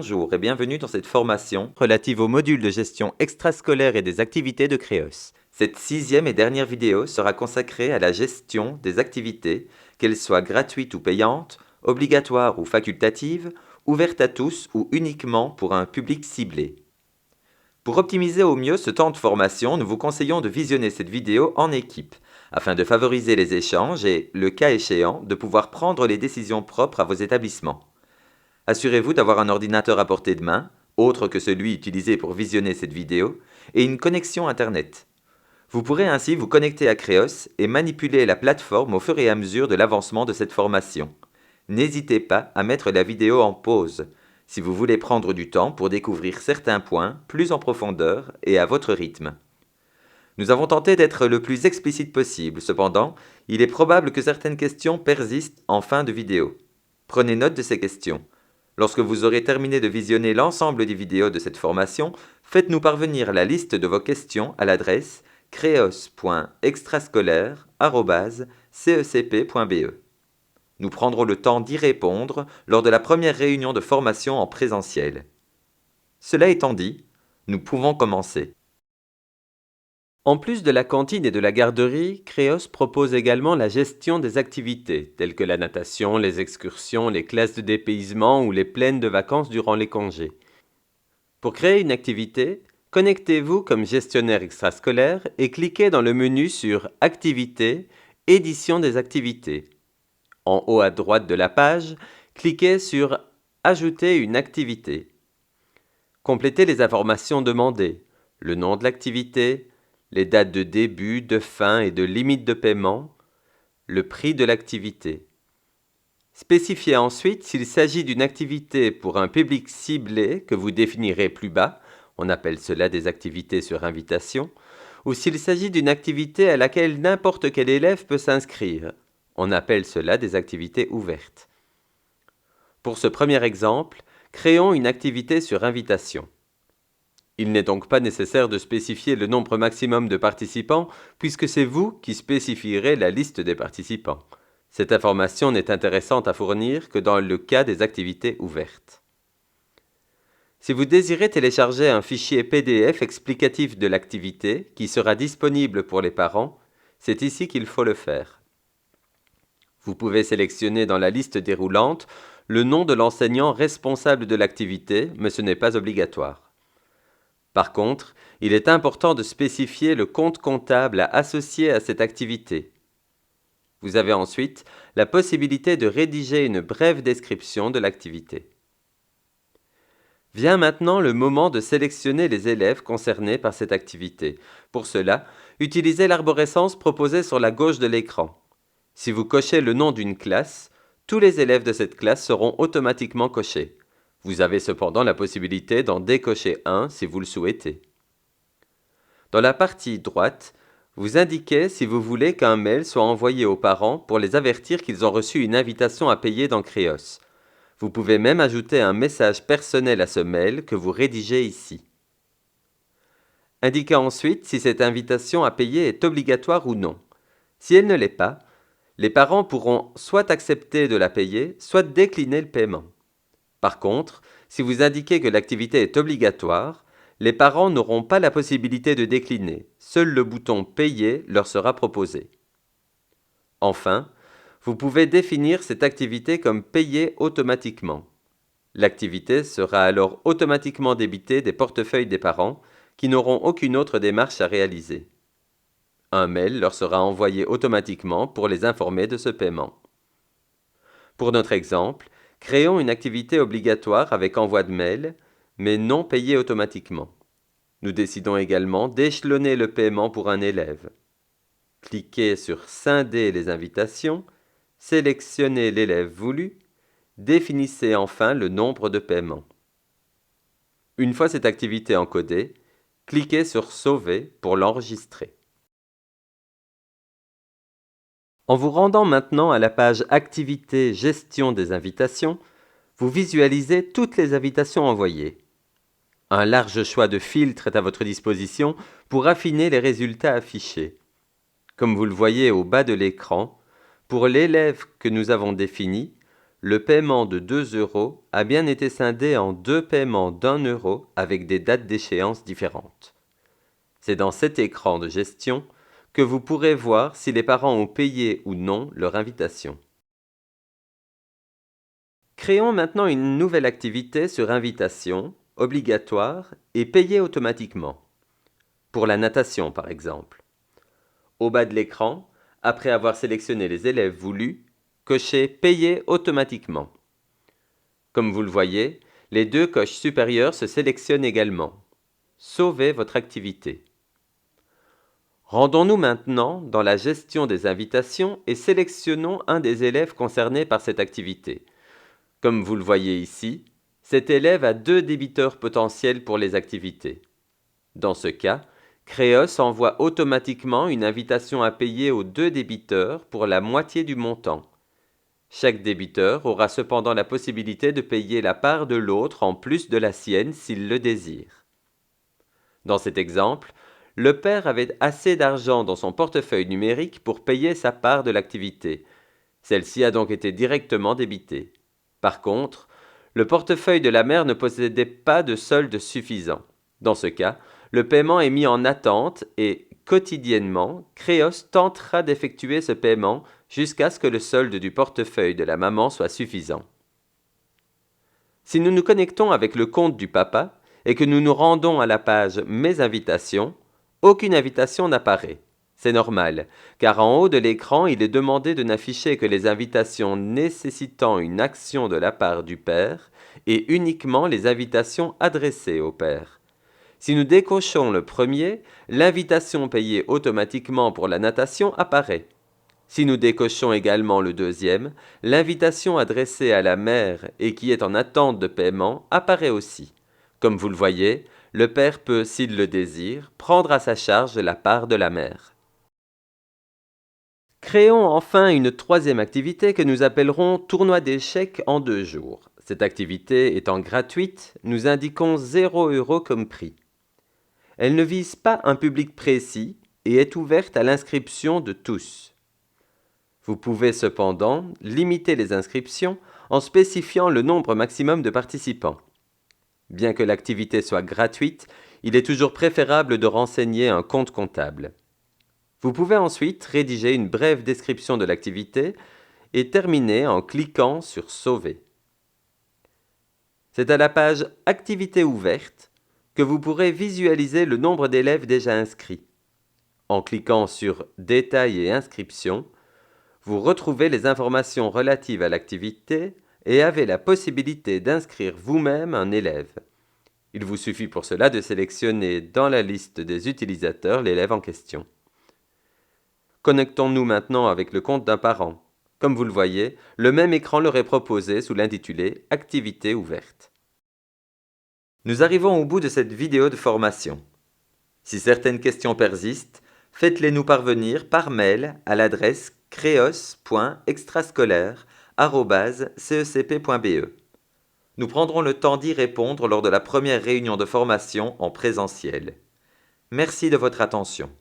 Bonjour et bienvenue dans cette formation relative au module de gestion extrascolaire et des activités de Créos. Cette 6e et dernière vidéo sera consacrée à la gestion des activités, qu'elles soient gratuites ou payantes, obligatoires ou facultatives, ouvertes à tous ou uniquement pour un public ciblé. Pour optimiser au mieux ce temps de formation, nous vous conseillons de visionner cette vidéo en équipe, afin de favoriser les échanges et, le cas échéant, de pouvoir prendre les décisions propres à vos établissements. Assurez-vous d'avoir un ordinateur à portée de main, autre que celui utilisé pour visionner cette vidéo, et une connexion Internet. Vous pourrez ainsi vous connecter à Créos et manipuler la plateforme au fur et à mesure de l'avancement de cette formation. N'hésitez pas à mettre la vidéo en pause, si vous voulez prendre du temps pour découvrir certains points plus en profondeur et à votre rythme. Nous avons tenté d'être le plus explicite possible, cependant, il est probable que certaines questions persistent en fin de vidéo. Prenez note de ces questions. Lorsque vous aurez terminé de visionner l'ensemble des vidéos de cette formation, faites-nous parvenir la liste de vos questions à l'adresse creos.extrascolaire@cecp.be. Nous prendrons le temps d'y répondre lors de la première réunion de formation en présentiel. Cela étant dit, nous pouvons commencer. En plus de la cantine et de la garderie, Créos propose également la gestion des activités, telles que la natation, les excursions, les classes de dépaysement ou les plaines de vacances durant les congés. Pour créer une activité, connectez-vous comme gestionnaire extrascolaire et cliquez dans le menu sur « Activités »,« Édition des activités ». En haut à droite de la page, cliquez sur « Ajouter une activité ». Complétez les informations demandées, le nom de l'activité, les dates de début, de fin et de limite de paiement, le prix de l'activité. Spécifiez ensuite s'il s'agit d'une activité pour un public ciblé que vous définirez plus bas, on appelle cela des activités sur invitation, ou s'il s'agit d'une activité à laquelle n'importe quel élève peut s'inscrire, on appelle cela des activités ouvertes. Pour ce premier exemple, créons une activité sur invitation. Il n'est donc pas nécessaire de spécifier le nombre maximum de participants puisque c'est vous qui spécifierez la liste des participants. Cette information n'est intéressante à fournir que dans le cas des activités ouvertes. Si vous désirez télécharger un fichier PDF explicatif de l'activité qui sera disponible pour les parents, c'est ici qu'il faut le faire. Vous pouvez sélectionner dans la liste déroulante le nom de l'enseignant responsable de l'activité, mais ce n'est pas obligatoire. Par contre, il est important de spécifier le compte comptable à associer à cette activité. Vous avez ensuite la possibilité de rédiger une brève description de l'activité. Vient maintenant le moment de sélectionner les élèves concernés par cette activité. Pour cela, utilisez l'arborescence proposée sur la gauche de l'écran. Si vous cochez le nom d'une classe, tous les élèves de cette classe seront automatiquement cochés. Vous avez cependant la possibilité d'en décocher un si vous le souhaitez. Dans la partie droite, vous indiquez si vous voulez qu'un mail soit envoyé aux parents pour les avertir qu'ils ont reçu une invitation à payer dans Créos. Vous pouvez même ajouter un message personnel à ce mail que vous rédigez ici. Indiquez ensuite si cette invitation à payer est obligatoire ou non. Si elle ne l'est pas, les parents pourront soit accepter de la payer, soit décliner le paiement. Par contre, si vous indiquez que l'activité est obligatoire, les parents n'auront pas la possibilité de décliner. Seul le bouton « Payer » leur sera proposé. Enfin, vous pouvez définir cette activité comme payée automatiquement. L'activité sera alors automatiquement débitée des portefeuilles des parents qui n'auront aucune autre démarche à réaliser. Un mail leur sera envoyé automatiquement pour les informer de ce paiement. Pour notre exemple, créons une activité obligatoire avec envoi de mail, mais non payée automatiquement. Nous décidons également d'échelonner le paiement pour un élève. Cliquez sur Scinder les invitations, sélectionnez l'élève voulu, définissez enfin le nombre de paiements. Une fois cette activité encodée, cliquez sur Sauver pour l'enregistrer. En vous rendant maintenant à la page Activités Gestion des invitations, vous visualisez toutes les invitations envoyées. Un large choix de filtres est à votre disposition pour affiner les résultats affichés. Comme vous le voyez au bas de l'écran, pour l'élève que nous avons défini, le paiement de 2 € a bien été scindé en 2 paiements d'1 € avec des dates d'échéance différentes. C'est dans cet écran de gestion que vous pourrez voir si les parents ont payé ou non leur invitation. Créons maintenant une nouvelle activité sur invitation, obligatoire et payée automatiquement. Pour la natation, par exemple. Au bas de l'écran, après avoir sélectionné les élèves voulus, cochez « Payer automatiquement ». Comme vous le voyez, les deux coches supérieures se sélectionnent également. Sauvez votre activité. Rendons-nous maintenant dans la gestion des invitations et sélectionnons un des élèves concernés par cette activité. Comme vous le voyez ici, cet élève a 2 débiteurs potentiels pour les activités. Dans ce cas, Créos envoie automatiquement une invitation à payer aux 2 débiteurs pour la moitié du montant. Chaque débiteur aura cependant la possibilité de payer la part de l'autre en plus de la sienne s'il le désire. Dans cet exemple, le père avait assez d'argent dans son portefeuille numérique pour payer sa part de l'activité. Celle-ci a donc été directement débitée. Par contre, le portefeuille de la mère ne possédait pas de solde suffisant. Dans ce cas, le paiement est mis en attente et, quotidiennement, Créos tentera d'effectuer ce paiement jusqu'à ce que le solde du portefeuille de la maman soit suffisant. Si nous nous connectons avec le compte du papa et que nous nous rendons à la page « Mes invitations », aucune invitation n'apparaît. C'est normal, car en haut de l'écran, il est demandé de n'afficher que les invitations nécessitant une action de la part du père et uniquement les invitations adressées au père. Si nous décochons le premier, l'invitation payée automatiquement pour la natation apparaît. Si nous décochons également le deuxième, l'invitation adressée à la mère et qui est en attente de paiement apparaît aussi. Comme vous le voyez, le père peut, s'il le désire, prendre à sa charge la part de la mère. Créons enfin une troisième activité que nous appellerons tournoi d'échecs en 2 jours. Cette activité étant gratuite, nous indiquons 0 € comme prix. Elle ne vise pas un public précis et est ouverte à l'inscription de tous. Vous pouvez cependant limiter les inscriptions en spécifiant le nombre maximum de participants. Bien que l'activité soit gratuite, il est toujours préférable de renseigner un compte comptable. Vous pouvez ensuite rédiger une brève description de l'activité et terminer en cliquant sur « Sauver ». C'est à la page « Activité ouverte » que vous pourrez visualiser le nombre d'élèves déjà inscrits. En cliquant sur « Détails et inscriptions », vous retrouvez les informations relatives à l'activité et avez la possibilité d'inscrire vous-même un élève. Il vous suffit pour cela de sélectionner dans la liste des utilisateurs l'élève en question. Connectons-nous maintenant avec le compte d'un parent. Comme vous le voyez, le même écran leur est proposé sous l'intitulé « Activité ouverte ». Nous arrivons au bout de cette vidéo de formation. Si certaines questions persistent, faites-les nous parvenir par mail à l'adresse creos.extrascolaire@cecp.be. Nous prendrons le temps d'y répondre lors de la première réunion de formation en présentiel. Merci de votre attention.